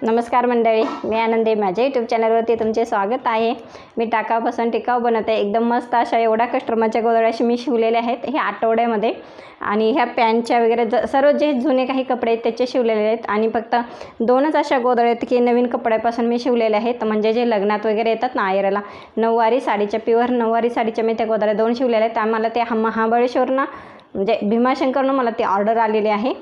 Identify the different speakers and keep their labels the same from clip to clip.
Speaker 1: नमस्कार मंडळी, मी आनंदी. माझ्या यूट्यूब चॅनलवरती तुमचे स्वागत आहे. मी टाकाऊपासून टिकाऊ बनवते. एकदम मस्त अशा एवढ्या कस्टमरच्या गोधड्याशी मी शिवलेले आहेत हे आठवड्यामध्ये. आणि ह्या पॅन्टच्या वगैरे सर्व जे जुने काही कपडे आहेत त्याचे शिवलेले आहेत. आणि फक्त दोनच अशा गोधड्या आहेत की नवीन कपड्यापासून मी शिवलेले आहेत. म्हणजे जे लग्नात वगैरे येतात ना आयराला, नऊवारी साडीच्या, प्युअर नऊवारी साडीच्या मी त्या गोधड्या दोन शिवलेल्या आहेत. आम्हाला ते महाबळेश्वरनं म्हणजे भीमाशंकरनं मला ती ऑर्डर आलेली आहे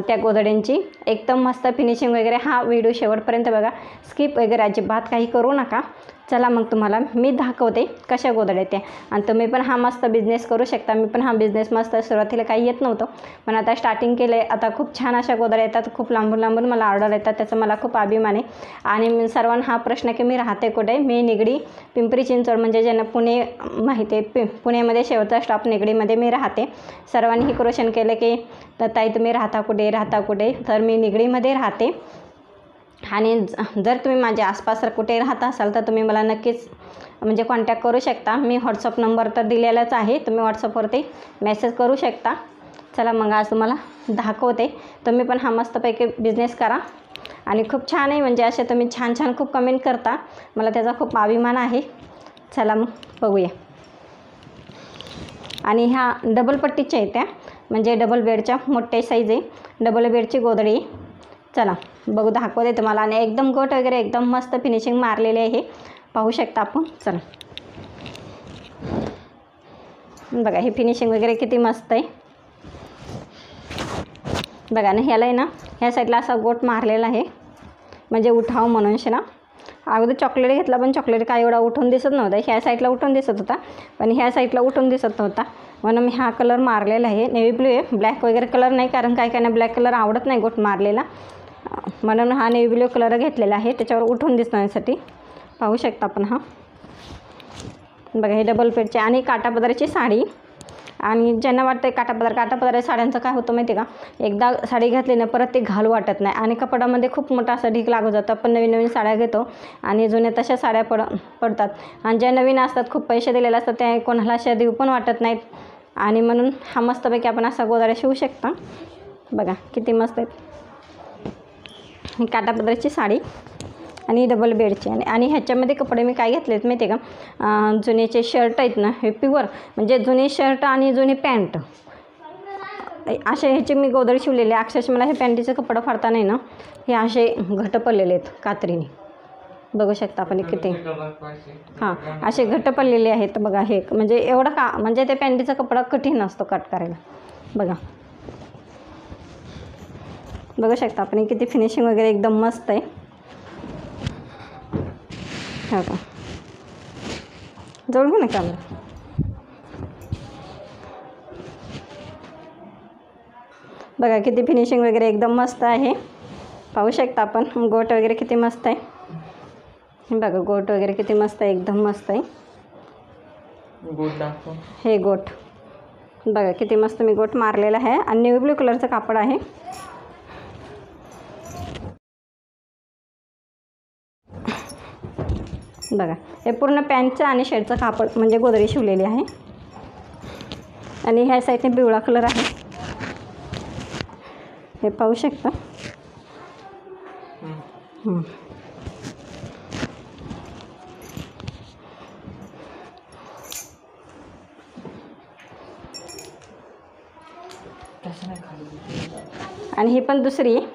Speaker 1: त्या गोधड्यांची. एकदम मस्त फिनिशिंग वगैरे. हा व्हिडिओ शेवटपर्यंत बघा, स्किप वगैरे अजिबात काही करू नका. चला मग तुम्हाला मी दाखवते कशा गोधड्या त्या. आणि तुम्ही पण हा मस्त बिझनेस करू शकता. मी पण हा बिझनेस मस्त सुरुवातीला काही येत नव्हतं, पण आता स्टार्टिंग केलं आहे. आता खूप छान अशा गोधड्या येतात, खूप लांबून लांबून मला ऑर्डर येतात. त्याचा मला खूप अभिमान आहे. आणि सर्वांना हा प्रश्न की मी राहते कुठे. मी निगडी, पिंपरी चिंचवड, म्हणजे ज्यांना पुणे माहिती आहे, पुण्यामध्ये शेवटचा स्टॉप निगडीमध्ये मी राहते. सर्वांनी हे क्वेश्चन केलं की ताई तुम्ही राहता कुठे. तर मी निगडीमध्ये राहते. आणि जर तुम्ही माझ्या आसपास कुठे राहत असाल तर तुम्ही मला नक्कीच म्हणजे कॉन्टॅक्ट करू शकता. मी व्हॉट्सअप नंबर तर दिलेलाच आहे, तुम्ही व्हॉट्सअपवरती मेसेज करू शकता. चला मग आज तुम्हाला दाखवते. तुम्ही पण हा मस्तपैकी बिझनेस करा. आणि खूप छान आहे, म्हणजे असे तुम्ही छान छान खूप कमेंट करता, मला त्याचा खूप अभिमान आहे. चला मग बघूया. आणि ह्या डबल पट्टीच्या आहेत त्या, म्हणजे डबल बेडच्या मोठ्या साईज आहे. डबल बेडची गोधडी. चला बघू, दाखवते तुम्हाला. आणि एकदम गोट वगैरे एकदम मस्त फिनिशिंग मारलेले आहे, पाहू शकता आपण. चला बघा, हे फिनिशिंग वगैरे किती मस्त आहे बघा ना. ह्याला आहे ना, ह्या साईडला असा गोट मारलेला आहे, म्हणजे उठाव म्हणून ना. अगोदर चॉकलेट घेतला, पण चॉकलेट काय एवढा उठून दिसत नव्हता. ह्या साईडला उठून दिसत होता, पण ह्या साईडला उठून दिसत नव्हता. म्हणून मी हा कलर मारलेला आहे. नेव्ही ब्लू आहे, ब्लॅक वगैरे कलर नाही, कारण काय काय ना ब्लॅक कलर आवडत नाही गोट मारलेला. म्हणून हा नेव्ही ब्लू कलर घेतलेला आहे, त्याच्यावर उठून दिसण्यासाठी. पाहू शकता आपण. हा बघा, हे डबल पेडचे. आणि काठापदराची साडी. आणि ज्यांना वाटतं काठापदर साड्यांचं काय होतं माहिती आहे का, एकदा साडी घातली ना परत ते घालू वाटत नाही. आणि कपड्यामध्ये खूप मोठा असा ढीग लागून जातो. आपण नवीन नवीन साड्या घेतो आणि जुन्या तशा साड्या पडतात. आणि ज्या नवीन असतात, खूप पैसे दिलेले असतात, त्या कोणाला अशा देऊ पण वाटत नाहीत. आणि म्हणून हा मस्तपैकी आपण असा गोधड्या शिवू शकता. बघा किती मस्त आहेत. काठापदराची साडी आणि डबल बेडचे. आणि ह्याच्यामध्ये कपडे मी काय घेतलेत माहिती आहे का, जुनेचे शर्ट आहेत ना, हे प्युअर म्हणजे जुने शर्ट आणि जुने पॅन्ट असे ह्याचे मी गोधडी शिवलेले. अक्षरशः मला हे पॅन्टीचं कपडं फाडता नाही ना, हे असे घट्ट पडलेले आहेत कात्रीने. बघू शकता आपण किती. हां, असे घट्ट पडलेले आहेत बघा. हे म्हणजे एवढं का, म्हणजे ते पॅन्टीचा कपडा कठीण असतो कट करायला. बघा, बघू शकता आपण किती फिनिशिंग वगैरे एकदम मस्त आहे. हो का, जवळ घेऊ नका. बघा किती फिनिशिंग वगैरे एकदम मस्त आहे, पाहू शकता आपण. गोट वगैरे किती मस्त आहे. बघा गोट वगैरे किती मस्त आहे, एकदम मस्त आहे. हे गोट बघा किती मस्त मी गोट मारलेला आहे. आणि नेव्ही ब्लू कलरचं कापड आहे. बघा, हे पूर्ण पॅन्टचं आणि शर्टचं कापड म्हणजे गोधडी शिवलेली आहे. आणि ह्या साईडने पिवळा कलर आहे, हे पाहू शकता. आणि ही पण दुसरी आहे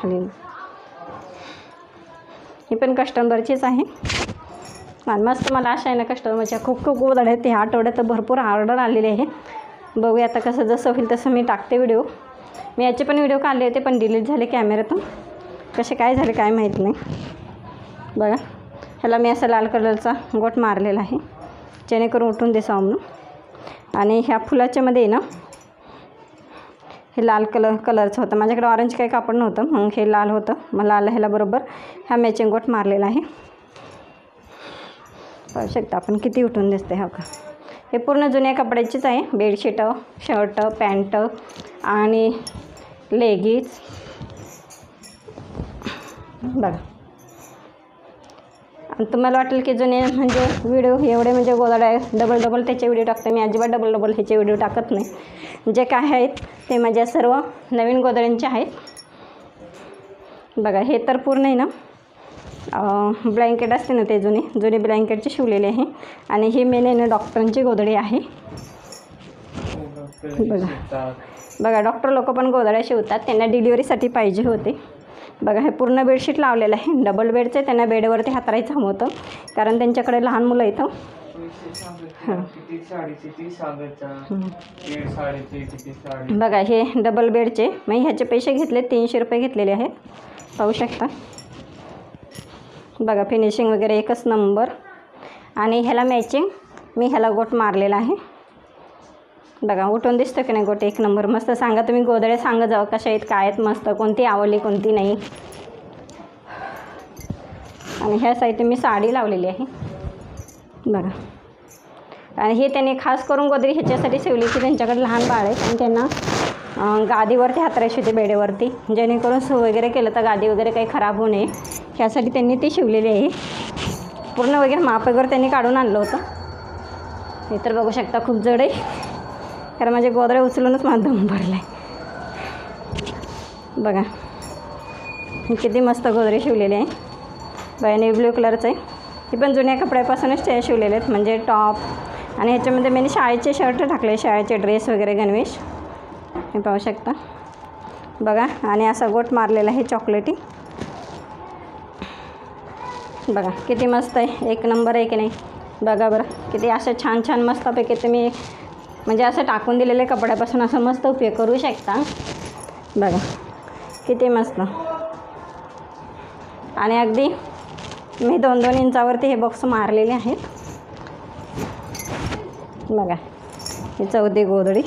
Speaker 1: खाली, ही पण कस्टमरचीच आहे. मस्त. मला आशा आहे ना, कस्टमरच्या खूप गोधड्या आहेत. ह्या आठवड्यात भरपूर ऑर्डर आलेले आहे. बघूया आता कसं जसं होईल तसं मी टाकते व्हिडिओ. मी याचे पण व्हिडिओ काढले होते, पण डिलीट झाले कॅमेऱ्यातून. कसे काय झाले काय माहीत नाही. बघा, ह्याला मी असं लाल कलरचा गोट मारलेला आहे, जेणेकरून उठून दिसावं म्हणून. आणि ह्या फुलाच्यामध्ये ना, हे लाल कलरचं होतं. माझ्याकडे ऑरेंज काही कापड नव्हतं, मग हे लाल होतं. मग लाल ह्याला बरोबर हा मॅचिंग गोट मारलेला आहे. पाहू शकता आपण किती उठून दिसते. हो का, हे पूर्ण जुन्या कपड्याचीच आहे. बेडशीट, शर्ट, पॅन्ट आणि लेगिन्स. बघा, आणि तुम्हाला वाटेल की जुने म्हणजे व्हिडिओ एवढे म्हणजे गोधड्या डबल त्याचे व्हिडिओ टाकते. मी अजिबात डबल ह्याचे व्हिडिओ टाकत नाही. जे काय आहेत ते माझ्या सर्व नवीन गोधड्यांचे आहेत. बघा हे तर पूर्ण आहे ना ब्लँकेट असते ना ते जुने ब्लँकेटचे शिवलेले आहे. आणि ही मेन आहे ना डॉक्टरांची गोधडी आहे. बघा डॉक्टर लोक पण गोधड्या शिवतात, त्यांना डिलिव्हरीसाठी पाहिजे होते. बघा हे पूर्ण बेडशीट लावलेलं आहे. डबल बेडचे, त्यांना बेडवरती हातरायचं हवं होतं कारण त्यांच्याकडे लहान मुलं येतं. बघा हे डबल बेडचे, मी ह्याचे पैसे घेतले 300 रुपये घेतलेले आहेत, पाहू शकता. बघा फिनिशिंग वगैरे एकच नंबर. आणि ह्याला मॅचिंग मी ह्याला गोट मारलेला आहे. बघा उठून दिसतं की नाही गोट, एक नंबर मस्त. सांगा तुम्ही गोधड्या सांगा जावं कशा आहेत, काय आहेत, मस्त कोणती आवडली कोणती नाही. आणि ह्या साईडने मी साडी लावलेली आहे. बघा आणि हे त्यांनी खास करून गोधडी ह्याच्यासाठी शिवली की त्यांच्याकडे लहान बाळ आहेत आणि त्यांना गादीवरती हातरायची होती बेडवरती, जेणेकरून सू वगैरे केलं तर गादी वगैरे काही खराब होऊ नये ह्यासाठी त्यांनी ती शिवलेली आहे. पूर्ण वगैरे माप वगैरे त्यांनी काढून आणलं होतं. हे तर बघू शकता खूप जड आहे, कारण माझे गोधड्या उचलूनच माझा दम भरला आहे. बघा किती मस्त गोधडी शिवलेली आहे. बघा नेव्ही ब्ल्यू कलरचं आहे. ही पण जुन्या कपड्यापासूनच ते शिवलेले आहेत, म्हणजे टॉप. आणि ह्याच्यामध्ये मी शाळेचे शर्ट टाकले, शाळेचे ड्रेस वगैरे गणवेश, हे पाहू शकता. बघा आणि असा गोट मारलेला आहे चॉकलेटी. बघा किती मस्त आहे, एक नंबर आहे की नाही. बघा बरं किती असं छान छान मस्तपैकी तुम्ही म्हणजे असं टाकून दिलेल्या कपड्यापासून असं मस्त उपयोग करू शकता. बघा किती मस्त. आणि अगदी मी 2-2 इंचावरती हे बॉक्स मारलेले आहेत. बघा ही 14 गोधडी.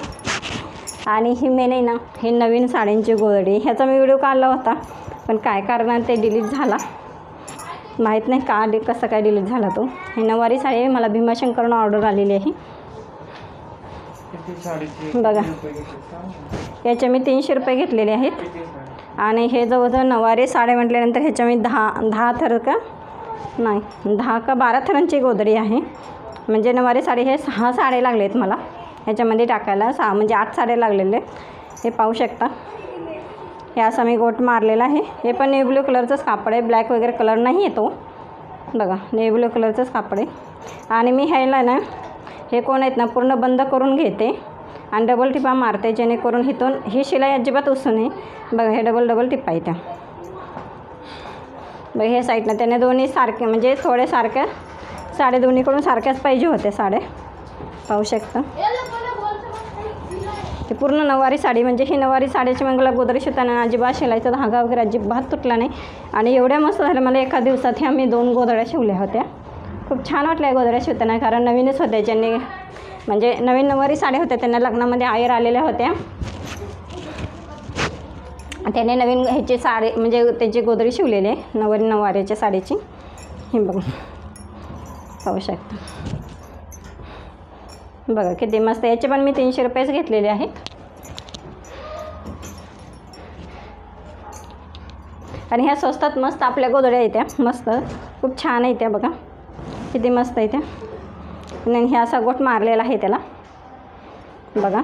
Speaker 1: आणि ही मेन आहे ना ही नवीन साड्यांची गोधडी. ह्याचा मी व्हिडिओ काढला होता पण काय कारणाने ते डिलीट झाला माहीत नाही का, कसं काय डिलीट झाला तो. ही नऊवारी साडी मला भीमाशंकरनं ऑर्डर आलेली आहे. बघा याचे मी 300 रुपये घेतलेले आहेत. आणि हे जवळजवळ नऊवारी साड्या म्हटल्यानंतर ह्याच्या मी 10 थर का नाही 10 का 12 थरांची गोधडी आहे. म्हणजे नऊवारी साडी हे 6 साड्या लागले आहेत मला ह्याच्यामध्ये टाकायला, 6 म्हणजे 8 साड्या लागलेले. हे पाहू शकता. हे असा मी गोट मारलेला आहे. हे पण नेव्ही ब्ल्यू कलरचंच कापड आहे, ब्लॅक वगैरे कलर नाही आहे तो. बघा नेव्ही ब्ल्यू कलरचंच कापड आहे. आणि मी ह्याला ना हे कोण आहेत ना पूर्ण बंद करून घेते आणि डबल टिपा मारते, जेणेकरून इथून ही शिलाई अजिबात उसू नये. बघा हे डबल टिपा आहे त्या. बघा हे साईडनं त्याने दोन्ही सारखे म्हणजे थोडे सारख्या साड्या दोन्हीकडून सारख्याच पाहिजे होत्या साड्या, पाहू शकता. ही पूर्ण नऊवारी साडी, म्हणजे ही नऊवारी साडीची मला गोधडी शिवताना अजिबात शिलाईचा धागा वगैरे अजिबात तुटला नाही. आणि एवढ्या मस्त झाल्या मला एका दिवसात ह्या मी 2 गोधड्या शिवल्या होत्या. खूप छान वाटल्या गोधड्या शिवताना, कारण नवीनच होत्या. ज्यांनी म्हणजे नवीन नऊवारी साड्या होत्या त्यांना लग्नामध्ये आयर आलेल्या होत्या, त्याने नवीन ह्याची साडी म्हणजे त्याची गोधडी शिवलेली आहे नऊवारीच्या साडीची. हे बघा पाहू शकता. बघा किती मस्त. याचे पण मी 300 रुपयेच घेतलेले आहेत. आणि ह्या स्वस्तात मस्त आपल्या गोधड्या येत्या, मस्त खूप छान आहे त्या. बघा किती मस्त आहे त्या. आणि हे असा गोट मारलेला आहे त्याला. बघा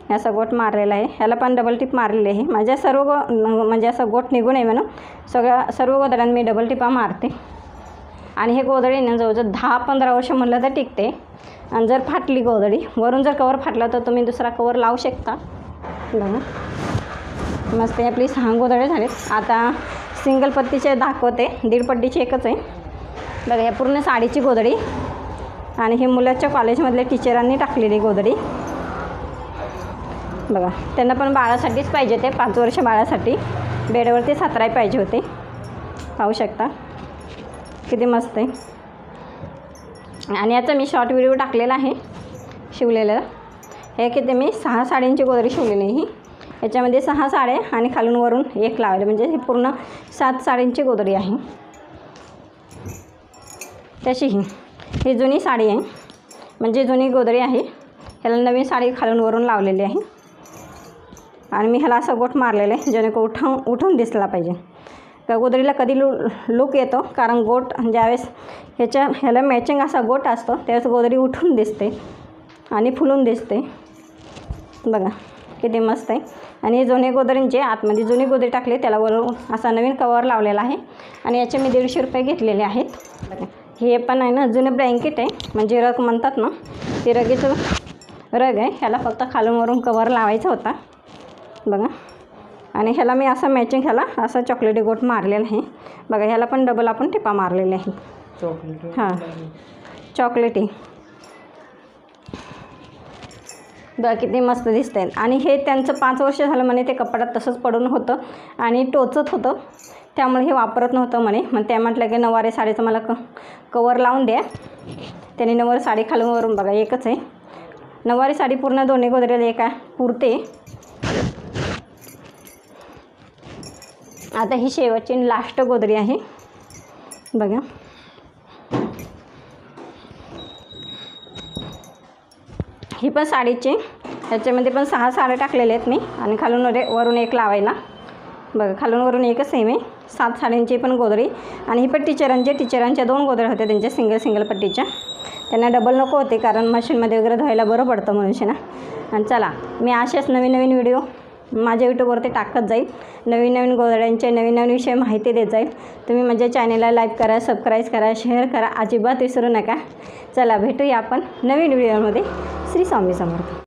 Speaker 1: हे असा गोट मारलेला आहे. ह्याला पण डबल टिप मारलेली आहे. माझ्या सर्व म्हणजे असं गोट निघू नये म्हणून सर्व गोधड्यांना मी डबल टिपा मारते. आणि हे गोधडी ना जवळजवळ 10-15 वर्ष म्हणलं तर टिकते. आणि जर फाटली गोधडी, वरून जर कवर फाटला तर तुम्ही दुसरा कवर लावू शकता. बघा मस्त आपली 6 गोधड्या झालेत. आता सिंगल पत्तीचे दाखवते, 1.5 पट्टीची एकच आहे. बघा या पूर्ण साडीची गोधडी. आणि हे मुलाच्या कॉलेजमधल्या टीचरांनी टाकलेली गोधडी. बघा त्यांना पण बाळासाठीच पाहिजे, ते 5 वर्ष बाळासाठी बेडवरती हातराय पाहिजे होते, पाहू शकता किती मस्त आहे. आणि याचा मी शॉर्ट व्हिडिओ टाकलेला आहे शिवलेलं. हे किती मी 6 साड्यांची गोधडी शिवलेली आहे. याच्यामध्ये 6 साड्या आणि खालून वरून 1 लावले, म्हणजे ही पूर्ण 7 साड्यांची गोधडी आहे. तशी ही जुनी साडी आहे, म्हणजे जुनी गोधडी आहे. ह्याला नवीन साडी खालून वरून लावलेली आहे. आणि मी ह्याला असं गोट मारलेलं आहे, जेणेकरून उठून दिसला पाहिजे. त्या गोधडीला कधी लुक येतो, कारण गोट ज्यावेळेस ह्याला मॅचिंग असा गोट असतो त्यावेळेस गोधडी उठून दिसते आणि फुलून दिसते. बघा किती मस्त आहे. आणि जुने गोदरींचे आतमध्ये जुनी गोदरी टाकली, त्याला वरून असा नवीन कवर लावलेला आहे आणि याचे मी 150 रुपये घेतलेले आहेत. हे पण आहे ना जुने ब्लँकेट आहे, म्हणजे रग म्हणतात ना, ते रगेचं रग आहे. ह्याला फक्त खालून वरून कवर लावायचा होता बघा. आणि ह्याला मी असा मॅचिंग ह्याला असा चॉकलेटी गोट मारलेला आहे बघा. ह्याला पण डबल आपण टिपा मारलेले आहे. हां चॉकलेटी बघा किती मस्त दिसत आहेत. आणि हे त्यांचं 5 वर्ष झालं म्हणे, ते कपाटात तसंच पडून होतं आणि टोचत होतं, त्यामुळे हे वापरत नव्हतं म्हणे. मग त्या म्हटलं की नऊवारी साडीचं मला कवर लावून द्या. त्याने नऊवारी साडी खालून वरून बघा एकच आहे. नऊवारी साडी पूर्ण दोन्ही गोदरेला एक आहे पुरते. आता ही शेवटची लास्ट गोदरी आहे बघा. ही पण साडीची, ह्याच्यामध्ये पण 6 साड्या टाकलेल्या आहेत मी आणि खालून वरून एक लावायला बघा. खालून वरून एकच आहे मी. 7 साड्यांची पण गोदरी. आणि ही पण टीचरांच्या 2 गोदऱ्या होत्या त्यांच्या सिंगल पट्टीच्या. त्यांना डबल नको होते कारण मशीनमध्ये वगैरे धुवायला बरं पडतं म्हणून ना. आणि चला मी असेच नवीन व्हिडिओ माझ्या यूट्यूबवरती टाकत जाईल. नवीन गोदड्यांचे नवीन विषय माहिती देत जाईल. तुम्ही माझ्या चॅनलला लाईक करा, सबस्क्राईब करा, शेअर करा, अजिबात विसरू नका. चला भेटूया आपण नवीन व्हिडिओमध्ये. श्री स्वामी समर्थ.